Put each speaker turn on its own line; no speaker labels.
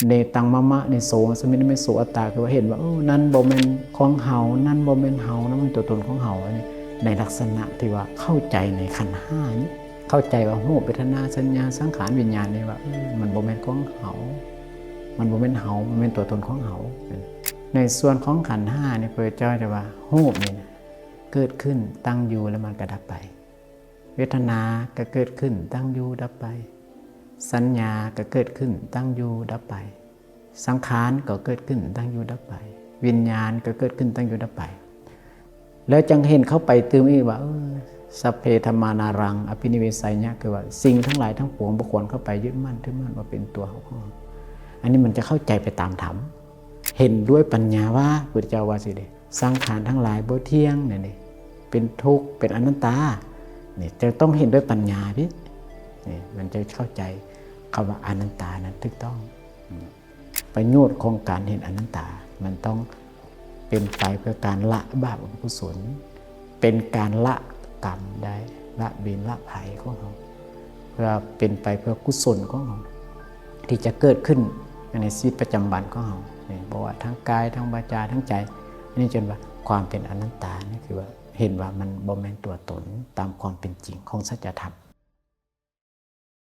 ในตังมะมะในโสสมิธไม่โสอัตตาคือว่าเห็นว่านั่นบ่แม่นของเฮานั่นบ่แม่นเฮานั่นมันตัวตนของเฮาอันนี้ในลักษณะที่ว่าเข้าใจในขันธ์ห้านี้เข้าใจว่ารูปเวทนาสัญญาสังขารวิญญาณนี่ว่ามันบ่แม่นของเฮามันบ่แม่นเฮามันเป็นตัวตนของเฮาในส่วนของขันธ์ห้านี่พระเจ้าจะว่ารูปนี่เกิดขึ้นตั้งอยู่แล้วมันก็ดับไปเวทนาก็เกิดขึ้นตั้งอยู่ดับไปสัญญาก็เกิดขึ้นตั้งอยู่ดับไปสังขารก็เกิดขึ้นตั้งอยู่ดับไปวิญญาณก็เกิดขึ้นตั้งอยู่ดับไปแล้วจังเห็นเข้าไปตื่นอีกว่าสัพเพธรรมานารังอภินิเวสัยเนี่ยคือว่าสิ่งทั้งหลายทั้งปวงบุคคลเข้าไปยึดมั่นถือมั่นว่าเป็นตัวของเขาอันนี้มันจะเข้าใจไปตามธรรมเห็นด้วยปัญญาว่าพุทธเจ้าว่าสิเดสังขารทั้งหลายบ่เที่ยงเนี่ยเป็นทุกข์เป็นอนัตตาเนี่ยจะต้องเห็นด้วยปัญญาพี่นี่มันจะเข้าใจคำว่าอนัตตานั้นถูกต้องประโยชน์ของการเห็นอนัตตามันต้องเป็นไปเพื่อการละบาปอกุศลเป็นการละกรรมได้ละเวรละภัยของเราเพื่อเป็นไปเพื่อกุศลของเราที่จะเกิดขึ้นในชีวิตประจำวันของเราเนี่ยบอกว่าทั้งกายทั้งวาจาทั้งใจนี่จนว่าความเป็นอนัตตานี่คือว่าเห็นว่ามันบ่แม่นตัวตนตามความเป็นจริงของสัจธรรม